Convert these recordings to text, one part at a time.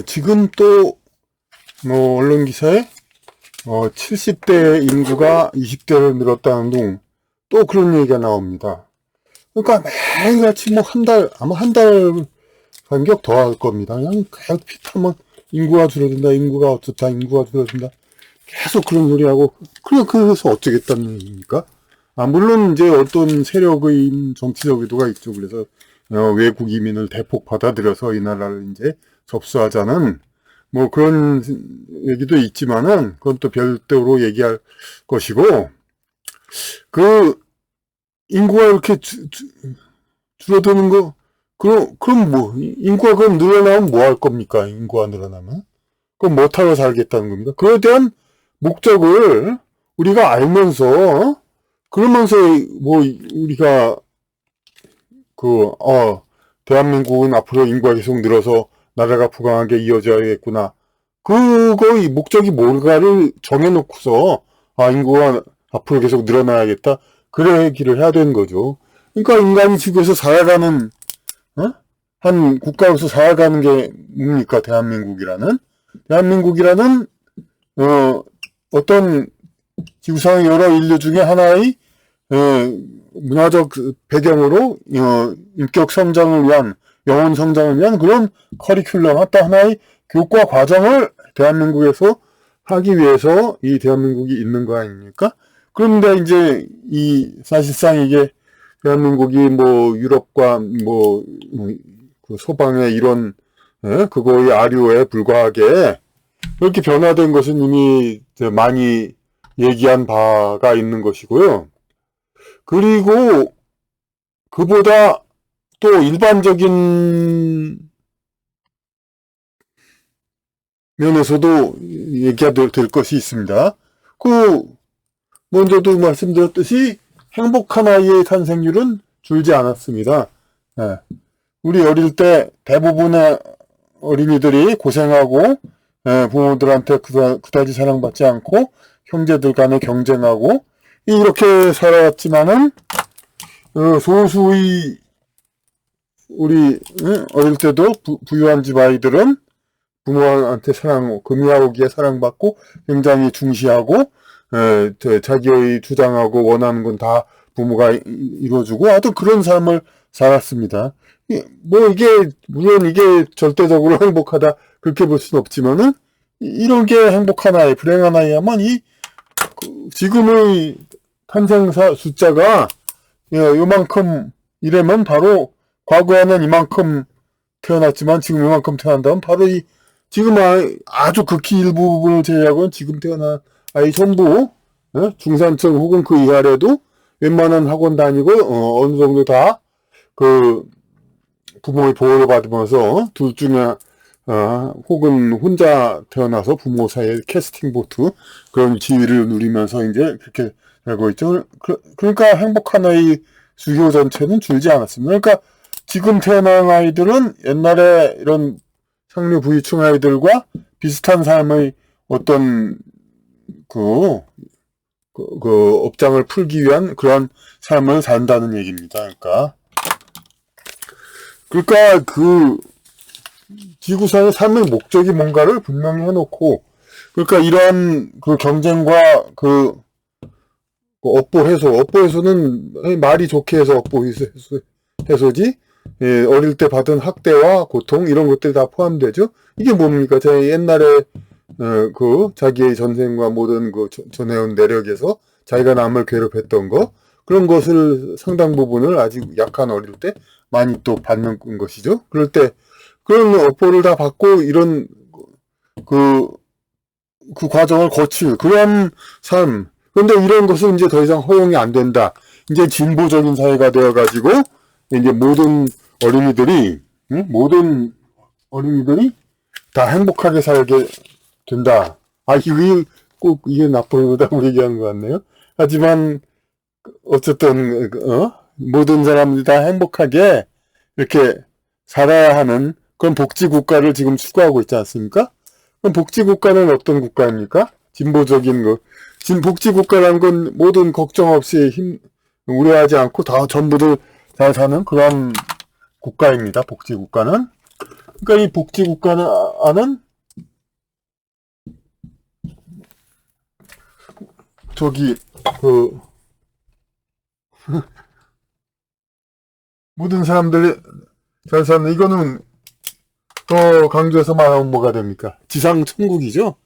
지금 또, 언론 기사에, 70대 인구가 20대로 늘었다는 둥, 또 그런 얘기가 나옵니다. 그러니까 매일같이 아마 한 달 간격 더 할 겁니다. 그냥 계속 피타면 인구가 줄어든다, 인구가 어떻다, 인구가 줄어든다. 계속 그런 소리 하고, 그래서 어쩌겠다는 얘기입니까? 물론 이제 어떤 세력의 정치적 의도가 있죠. 그래서, 외국 이민을 대폭 받아들여서 이 나라를 이제 접수하자는, 그런 얘기도 있지만은, 그건 또 별도로 얘기할 것이고, 인구가 이렇게 줄어드는 거, 그럼 인구가 그럼 늘어나면 뭐 할 겁니까? 인구가 늘어나면? 그럼 뭐 타고 살겠다는 겁니까? 그에 대한 목적을 우리가 알면서, 그러면서 우리가 대한민국은 앞으로 인구가 계속 늘어서 나라가 부강하게 이어져야겠구나. 그거의 목적이 뭘까를 정해놓고서, 인구가 앞으로 계속 늘어나야겠다. 그래 얘기를 해야 되는 거죠. 그러니까 인간이 지구에서 살아가는, 한 국가에서 살아가는 게 뭡니까? 대한민국이라는, 어떤 지구상의 여러 인류 중에 하나의, 문화적 배경으로, 인격 성장을 위한, 영혼 성장을 위한 그런 커리큘럼, 하나의 교과 과정을 대한민국에서 하기 위해서 이 대한민국이 있는 거 아닙니까? 그런데 이제 사실상 이게 대한민국이 유럽과 그 소방의 이런 그거의 아류에 불과하게 이렇게 변화된 것은 이미 많이 얘기한 바가 있는 것이고요. 그리고 그보다 또 일반적인 면에서도 얘기가 될 것이 있습니다. 먼저도 말씀드렸듯이 행복한 아이의 탄생률은 줄지 않았습니다. 우리 어릴 때 대부분의 어린이들이 고생하고 부모들한테 그다지 사랑받지 않고 형제들 간에 경쟁하고 이렇게 살아왔지만은 소수의 우리 어릴 때도 부유한 집 아이들은 부모한테 금이하오기에 사랑받고 굉장히 중시하고 자기의 주장하고 원하는 건 다 부모가 이루어주고 하여튼 그런 삶을 살았습니다. 물론 이게 절대적으로 행복하다 그렇게 볼 수는 없지만은 이런 게 행복한 아이, 불행한 아이야만 지금의 탄생사 숫자가 요만큼 이래면 바로 과거에는 이만큼 태어났지만 지금 이만큼 태어난다면 바로 지금 아주 극히 일부분을 제외하고는 지금 태어난 아이 전부 중산층 혹은 그 이하래도 웬만한 학원 다니고 어느 정도 다 부모의 보호를 받으면서 둘 중에 혹은 혼자 태어나서 부모 사이에 캐스팅 보트 그런 지위를 누리면서 이제 그렇게 되고 있죠. 그러니까 행복한 아이 수요 전체는 줄지 않았습니다. 그러니까 지금 태어난 아이들은 옛날에 이런 상류 부유층 아이들과 비슷한 삶의 어떤 업장을 풀기 위한 그런 삶을 산다는 얘기입니다. 그러니까 지구상의 삶의 목적이 뭔가를 분명히 해놓고, 그러니까 이러한 경쟁과 업보 해소는 말이 좋게 해서 업보 해소지, 어릴 때 받은 학대와 고통, 이런 것들이 다 포함되죠? 이게 뭡니까? 제가 옛날에, 자기의 전생과 모든 전해온 내력에서 자기가 남을 괴롭혔던 거, 그런 것을 상당 부분을 아직 약한 어릴 때 많이 또 받는 것이죠. 그럴 때, 그런 업보를 다 받고 이런, 그 과정을 거칠 그런 삶. 그런데 이런 것은 이제 더 이상 허용이 안 된다. 이제 진보적인 사회가 되어가지고, 이제 모든 어린이들이 다 행복하게 살게 된다. 이게 나쁘다고 얘기하는 것 같네요. 하지만, 어쨌든, 모든 사람들이 다 행복하게 이렇게 살아야 하는 그런 복지국가를 지금 추구하고 있지 않습니까? 그럼 복지국가는 어떤 국가입니까? 진보적인 복지국가라는 건 모든 걱정 없이 우려하지 않고 다 전부들 잘 사는 그런 국가입니다. 복지국가는. 그러니까 이 복지국가는 안은 저기 그 모든 사람들이 잘 사는 이거는 더 강조해서 말하면 뭐가 됩니까? 지상천국이죠.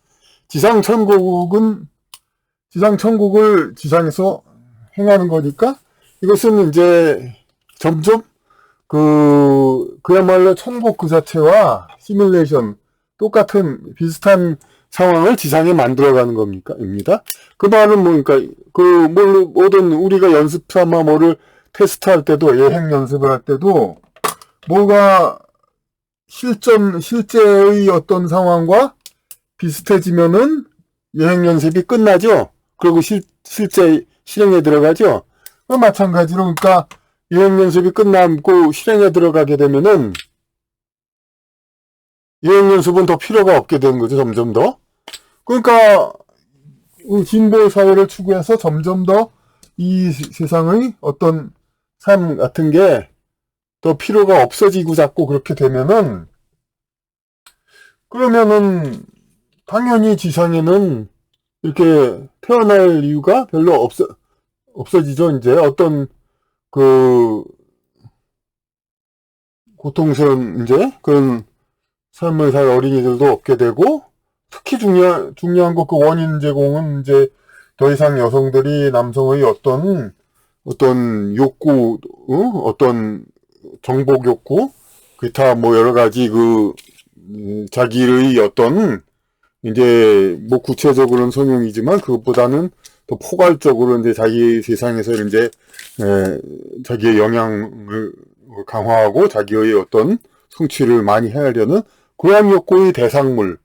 지상천국을 지상에서 행하는 거니까 이것은 이제 점점 그야말로 천국 그 자체와 시뮬레이션 똑같은 비슷한 상황을 지상에 만들어가는 입니다. 그 말은 뭡니까? 뭐든 우리가 연습 삼아 뭐를 테스트할 때도, 예행 연습을 할 때도, 뭐가 실제의 어떤 상황과 비슷해지면은 예행 연습이 끝나죠? 그리고 실제 실행에 들어가죠? 마찬가지로, 그러니까, 예행 연습이 끝나고 실행에 들어가게 되면은, 예행 연습은 더 필요가 없게 되는 거죠, 점점 더. 그러니까, 진보 사회를 추구해서 점점 더 이 세상의 어떤 삶 같은 게 더 필요가 없어지고 자꾸 그렇게 되면은, 그러면은, 당연히 지상에는 이렇게 태어날 이유가 별로 없어지죠, 이제. 어떤, 고통스러운, 이제, 그런 삶을 살 어린이들도 없게 되고, 특히 중요한 거 그 원인 제공은 이제 더 이상 여성들이 남성의 어떤 욕구, 어떤 정복 욕구, 기타 뭐 여러 가지 자기의 어떤 이제 뭐 구체적으로는 성형이지만 그것보다는 더 포괄적으로 이제 자기 세상에서 이제 자기의 영향을 강화하고 자기의 어떤 성취를 많이 해하려는 그러한 욕구의 대상물,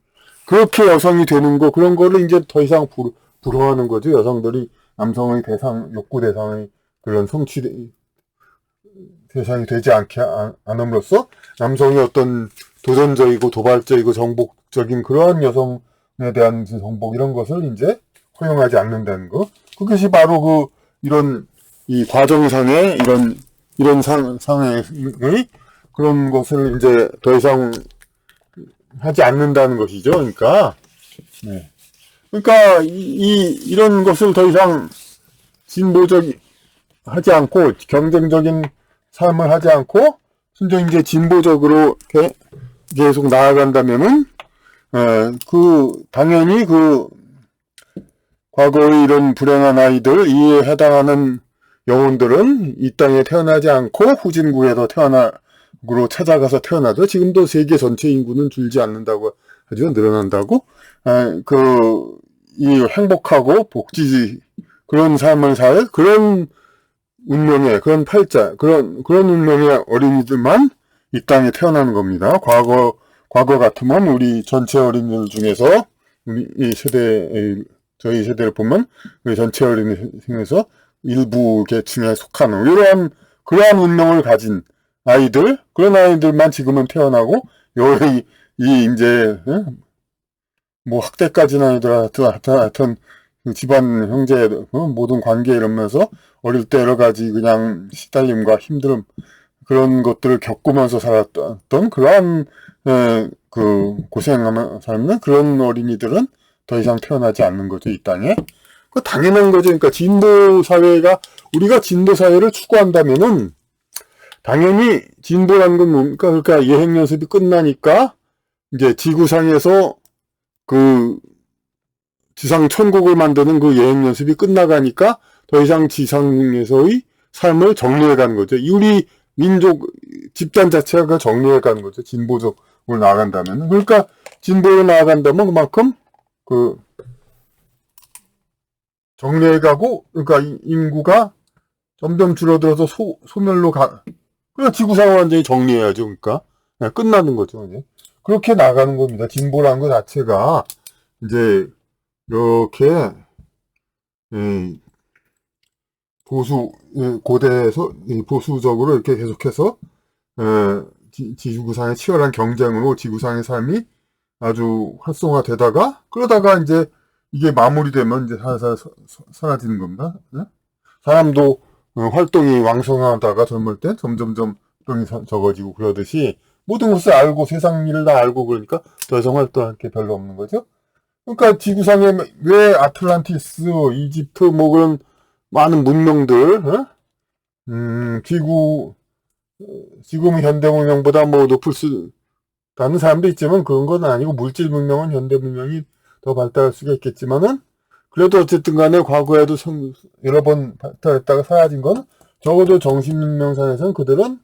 그렇게 여성이 되는 거, 그런 거를 이제 더 이상 부러워하는 거죠. 여성들이 남성의 욕구 대상의 그런 성취 대상이 되지 않음으로써 남성의 어떤 도전적이고 도발적이고 정복적인 그러한 여성에 대한 정복 이런 것을 이제 허용하지 않는다는 거. 그것이 바로 이 과정상의 이런 상의 그런 것을 이제 더 이상 하지 않는다는 것이죠. 그러니까, 네. 그러니까, 이런 것을 더 이상 하지 않고, 경쟁적인 삶을 하지 않고, 순전히 이제 진보적으로 계속 나아간다면은, 당연히 과거의 이런 불행한 아이들, 이에 해당하는 영혼들은 이 땅에 태어나지 않고 후진국에서 으로 찾아가서 태어나도 지금도 세계 전체 인구는 줄지 않는다고 하죠. 늘어난다고. 이 행복하고 그런 삶을 살 그런 운명의 그런 그런 운명의 어린이들만 이 땅에 태어나는 겁니다. 과거 같으면 우리 전체 어린이들 중에서 저희 세대를 보면 우리 전체 어린이 중에서 일부 계층에 속하는 그러한 운명을 가진 그런 아이들만 지금은 태어나고, 이제, 뭐 학대까지는 아니더라도 하여튼, 집안 형제, 모든 관계 이러면서 어릴 때 여러 가지 그냥 시달림과 힘듦, 그런 것들을 겪으면서 살았던 그러한, 고생하며 삶는 그런 어린이들은 더 이상 태어나지 않는 거죠, 이 땅에. 당연한 거죠. 그러니까 우리가 진보 사회를 추구한다면은, 당연히 진보라는 건 뭡니까? 그러니까 예행 연습이 끝나니까 이제 지구상에서 지상 천국을 만드는 예행 연습이 끝나가니까 더 이상 지상에서의 삶을 정리해가는 거죠. 우리 민족 집단 자체가 정리해가는 거죠. 진보적으로 나아간다면. 그러니까 진보로 나아간다면 그만큼 정리해가고, 그러니까 인구가 점점 줄어들어서 소멸로 그러니까 지구상을 완전히 정리해야죠. 그러니까 끝나는 거죠. 이제. 그렇게 나가는 겁니다. 진보라는 것 자체가 이제 이렇게 고대에서 보수적으로 이렇게 계속해서 지구상의 치열한 경쟁으로 지구상의 삶이 아주 활성화되다가 그러다가 이제 이게 마무리되면 이제 살살 사라지는 겁니다. 사람도 활동이 왕성하다가 젊을 때 점점점 활동이 적어지고 그러듯이 모든 것을 알고 세상 일을 다 알고 그러니까 더 이상 활동할 게 별로 없는 거죠. 그러니까 지구상에 왜 아틀란티스, 이집트 뭐 그런 많은 문명들, 어? 지금 현대 문명보다 뭐 높을 수 다는 사람도 있지만 그런 건 아니고 물질 문명은 현대 문명이 더 발달할 수가 있겠지만은 그래도 어쨌든 간에 과거에도 여러 번 발달했다가 사라진 건 적어도 정신문명상에서는 그들은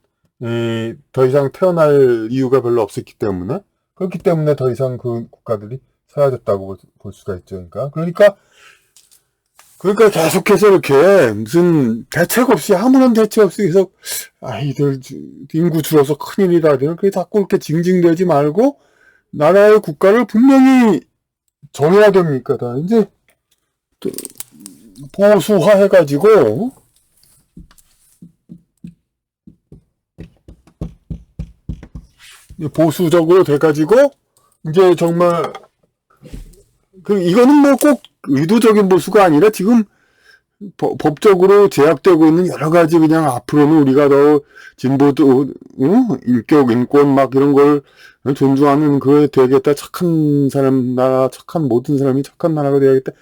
더 이상 태어날 이유가 별로 없었기 때문에 그렇기 때문에 더 이상 그 국가들이 사라졌다고 볼 수가 있죠. 그러니까 계속해서 이렇게 무슨 대책 없이 아무런 대책 없이 계속 아이들 인구 줄어서 큰일이다. 그렇게 자꾸 이렇게 징징대지 말고 나라의 국가를 분명히 정해야 됩니까? 다 이제 보수화해가지고 보수적으로 돼가지고 이제 정말 이거는 뭐 꼭 의도적인 보수가 아니라 지금 법적으로 제약되고 있는 여러 가지 그냥 앞으로는 우리가 더 진보도 인격 인권 막 이런 걸 존중하는 그게 되겠다. 착한 사람 나라 착한 모든 사람이 착한 나라가 되야겠다.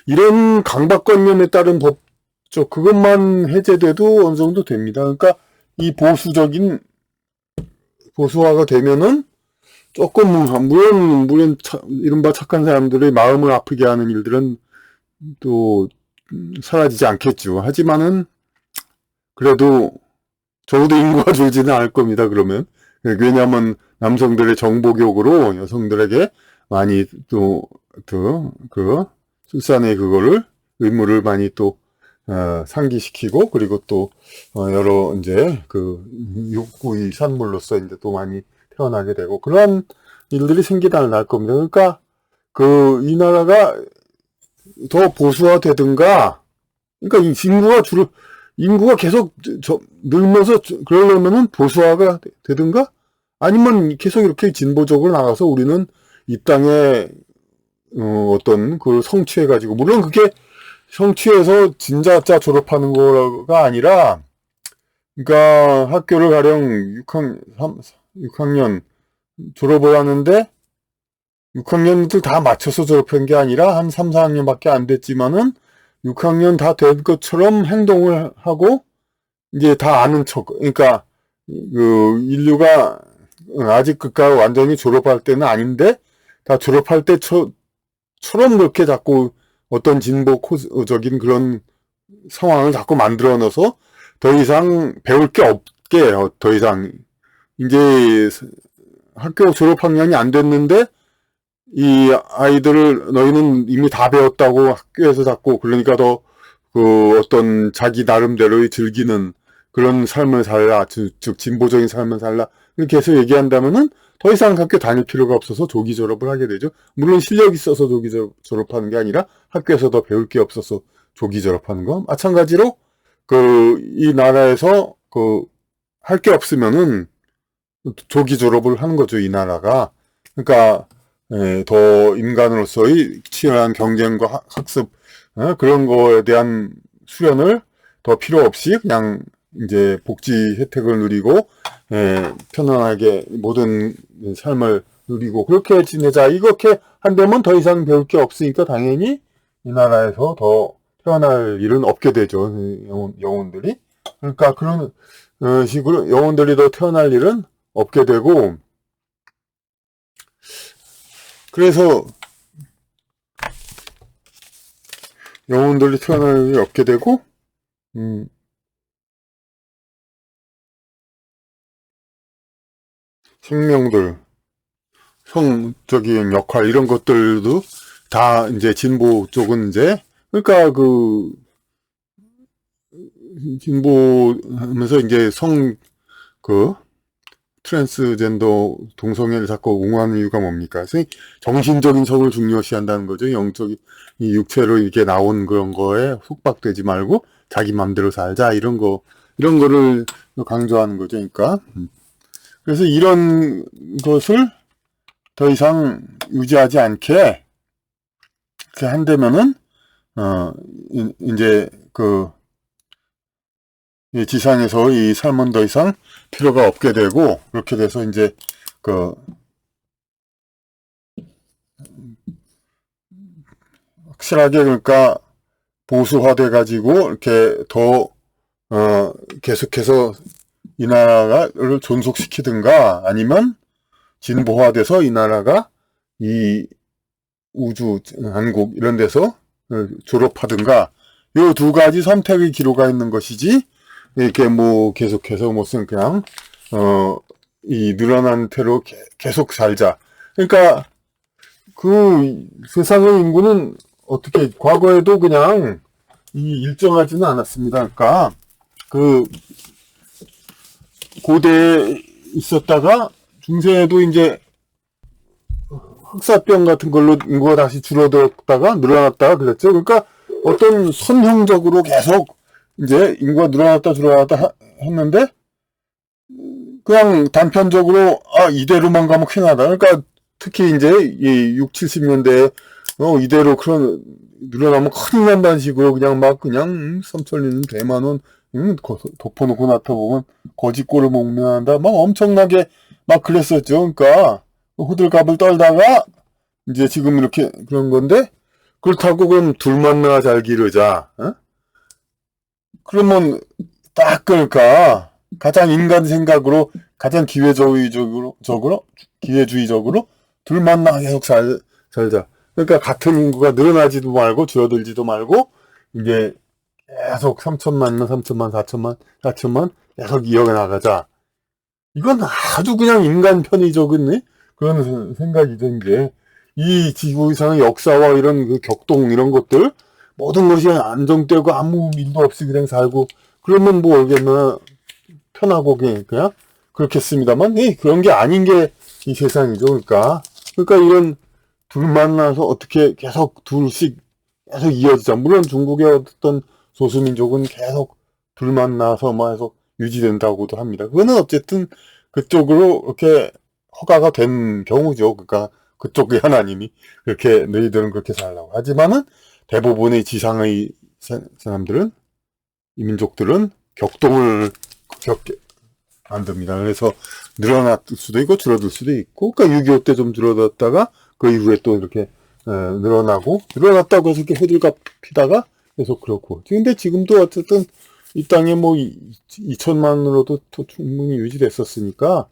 이런 강박관념에 따른 법적 그것만 해제돼도 어느 정도 됩니다. 그러니까 이 보수화가 되면은 조금 물론 이른바 착한 사람들의 마음을 아프게 하는 일들은 또 사라지지 않겠죠. 하지만은 그래도 적어도 인구가 줄지는 않을 겁니다. 그러면 왜냐하면 남성들의 정복욕으로 여성들에게 많이 그 출산의 그거를 의무를 많이 또 상기시키고 그리고 또 여러 이제 그 육구의 산물로서 이제 또 많이 태어나게 되고 그러한 일들이 생기다 날 겁니다. 그러니까 이 나라가 더 보수화되든가, 그러니까 인구가 계속 늘면서 그러려면은 보수화가 되든가, 아니면 계속 이렇게 진보적으로 나가서 우리는 이 땅에 어떤 그 성취해가지고, 물론 그게 성취해서 진짜짜 졸업하는 거가 아니라, 그러니까 학교를 가령 6학년 졸업을 하는데 6학년들 다 맞춰서 졸업한 게 아니라 한 3, 4학년밖에 안 됐지만은 6학년 다 된 것처럼 행동을 하고 이제 다 아는 척. 그러니까 그 인류가 아직 그까 완전히 졸업할 때는 아닌데 다 졸업할 때처럼 그렇게 자꾸 어떤 진보적인 그런 상황을 자꾸 만들어 넣어서 더 이상 배울 게 없게 더 이상 이제 학교 졸업 학년이 안 됐는데 이 아이들을 너희는 이미 다 배웠다고 학교에서 자꾸 그러니까 더 그 어떤 자기 나름대로의 즐기는 그런 삶을 살라 즉 진보적인 삶을 살라 이렇게 해서 얘기한다면은 더 이상 학교 다닐 필요가 없어서 조기 졸업을 하게 되죠. 물론 실력이 있어서 조기 졸업하는 게 아니라 학교에서 더 배울 게 없어서 조기 졸업하는 거 마찬가지로 이 나라에서 할 게 없으면은 조기 졸업을 하는 거죠. 이 나라가. 그러니까 더 인간으로서의 치열한 경쟁과 학습 그런 거에 대한 수련을 더 필요 없이 그냥 이제 복지 혜택을 누리고 편안하게 모든 삶을 누리고 그렇게 지내자 이렇게 한다면 더 이상 배울 게 없으니까 당연히 이 나라에서 더 태어날 일은 없게 되죠. 영혼들이. 그러니까 그런 식으로 영혼들이 더 태어날 일은 없게 되고 그래서 영혼들이 태어날 일이 없게 되고 생명들 성적인 역할 이런 것들도 다 이제 진보 쪽은 이제 그러니까 진보하면서 이제 트랜스젠더 동성애를 자꾸 옹호하는 이유가 뭡니까? 정신적인 성을 중요시한다는 거죠. 영적인 이 육체로 이렇게 나온 그런 거에 속박되지 말고 자기 맘대로 살자 이런 거를 강조하는 거죠. 그러니까 그래서 이런 것을 더 이상 유지하지 않게 이렇게 한다면은 이제 이 지상에서 이 삶은 더 이상 필요가 없게 되고 그렇게 돼서 이제 그, 확실하게 그러니까 보수화돼 가지고 이렇게 더, 계속해서 이 나라를 존속시키든가 아니면 진보화돼서 이 나라가 이 우주, 한국 이런 데서 졸업하든가 요 두 가지 선택의 기로가 있는 것이지 이렇게 뭐 계속해서 무슨 그냥 이 늘어난 태로 계속 살자. 그러니까 그 세상의 인구는 어떻게 과거에도 그냥 이 일정하지는 않았습니다. 그러니까 그 고대에 있었다가 중세에도 이제 흑사병 같은 걸로 인구가 다시 줄어들었다가 늘어났다가 그랬죠. 그러니까 어떤 선형적으로 계속 이제 인구가 늘어났다 줄어났다 했는데 그냥 단편적으로 이대로만 가면 큰일 나다. 그러니까 특히 이제 이 6, 70년대에 이대로 그런 늘어나면 큰일 난다는 식으로 그냥 막 그냥 삼천리는 대만원 덮어놓고 나타보면 거짓골을 목면한다. 막 엄청나게 막 그랬었죠. 그러니까 호들갑을 떨다가 이제 지금 이렇게 그런 건데 그렇다고 그럼 둘 만나 잘 기르자. 어? 그러면 딱 그러니까 가장 인간 생각으로 가장 기회주의적으로 둘 만나 계속 살자. 그러니까 같은 인구가 늘어나지도 말고 줄어들지도 말고 이제 계속 3천만, 3천만, 4천만 계속 이어가 나가자. 이건 아주 그냥 인간 편의적인 그런 생각이죠. 이제 이 지구상의 역사와 이런 그 격동 이런 것들 모든 것이 안정되고 아무 일도 없이 그냥 살고 그러면 뭐 얼마나 편하고 그냥 그렇겠습니다만 그런 게 아닌 게 이 세상이죠. 그러니까 이런 둘 만나서 어떻게 계속 둘씩 계속 이어지자. 물론 중국의 어떤 소수민족은 계속 둘 만나서 뭐 해서 유지된다고도 합니다. 그거는 어쨌든 그쪽으로 이렇게 허가가 된 경우죠. 그러니까 그쪽의 하나님이 그렇게 너희들은 그렇게 살라고 하지만은 대부분의 지상의 사람들은 이 민족들은 격동을 겪게 만듭니다. 그래서 늘어날 수도 있고 줄어들 수도 있고 그러니까 6.25 때 좀 줄어들었다가 그 이후에 또 이렇게 늘어났다고 해서 이렇게 호들갑 피다가 계속 그렇고 근데 지금도 어쨌든 이 땅에 뭐 2천만으로도 충분히 유지됐었으니까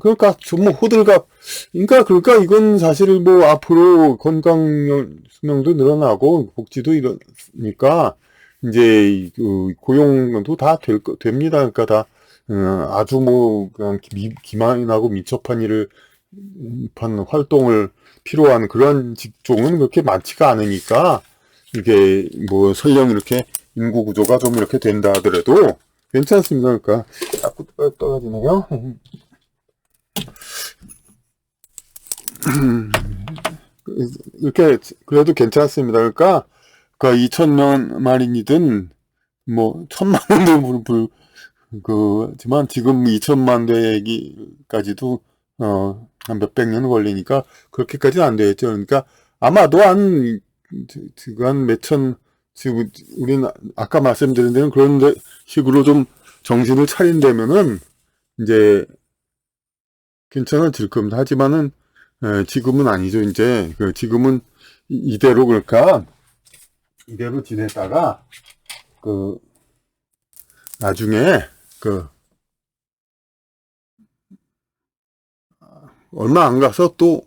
그러니까 정말 호들갑 그러니까 이건 사실 뭐 앞으로 건강 수명도 늘어나고 복지도 이러니까 이제 그 고용도 다 됩니다. 그러니까 다 아주 뭐 그냥 기만하고 민첩한 일을 한 활동을 필요한 그런 직종은 그렇게 많지가 않으니까 이게 뭐 설령 이렇게 인구 구조가 좀 이렇게 된다 하더라도 괜찮습니다. 그러니까 자꾸 떨어지네요. 이렇게 그래도 괜찮습니다. 그러니까 2천만 마린이든 뭐 1,000만 원도 그지만 지금 2천만 대기까지도 한 몇백 년 걸리니까 그렇게까지는 안 되겠죠. 그러니까 아마도 한 몇천 지금 우리는 아까 말씀드린 대로 그런 식으로 좀 정신을 차린다면은 이제 괜찮아질 겁니다. 하지만은 지금은 아니죠. 이제 지금은 이대로 그러니까 이대로 지내다가 나중에 얼마 안 가서 또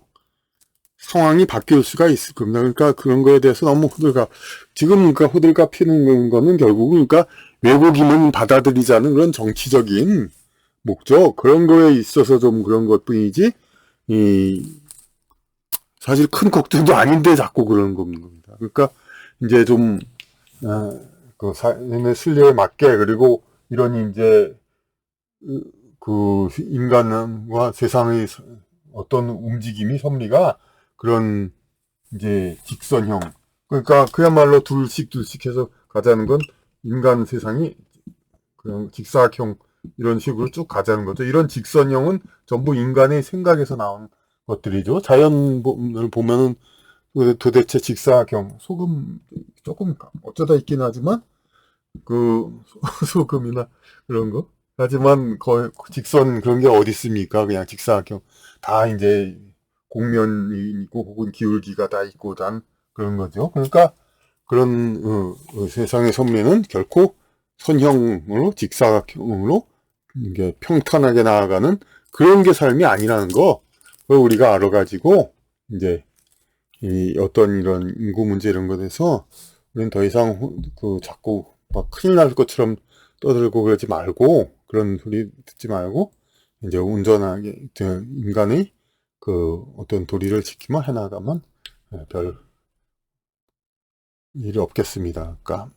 상황이 바뀔 수가 있을 겁니다. 그러니까 그런 거에 대해서 너무 지금 호들갑 피는 거는 결국 그러니까 외국인은 받아들이자는 그런 정치적인 목적 그런 거에 있어서 좀 그런 것 뿐이지 사실 큰 걱정도 아닌데 자꾸 그러는 겁니다. 그러니까 이제 좀 삶의 순리에 맞게 그리고 이런 이제 그 인간과 세상의 어떤 움직임이 섭리가 그런 이제 직선형 그러니까 그야말로 둘씩 해서 가자는 건 인간 세상이 그냥 직사각형 이런 식으로 쭉 가자는 거죠. 이런 직선형은 전부 인간의 생각에서 나온 것들이죠. 자연을 보면은 도대체 직사각형 소금 조금 어쩌다 있긴 하지만 소금이나 그런 거 하지만 거의 직선 그런 게 어디 있습니까? 그냥 직사각형 다 이제 곡면이 있고 혹은 기울기가 다 있고 단 그런 거죠. 그러니까 그런 세상의 선면은 결코 선형으로 직사각형으로 이게 평탄하게 나아가는 그런 게 삶이 아니라는 거 그걸 우리가 알아가지고 이제 이 어떤 이런 인구 문제 이런 것에서 우리는 더 이상 자꾸 막 큰일 날 것처럼 떠들고 그러지 말고 그런 소리 듣지 말고 이제 온전하게 인간의 그 어떤 도리를 지키며 해나가면 별 일이 없겠습니다. 그러니까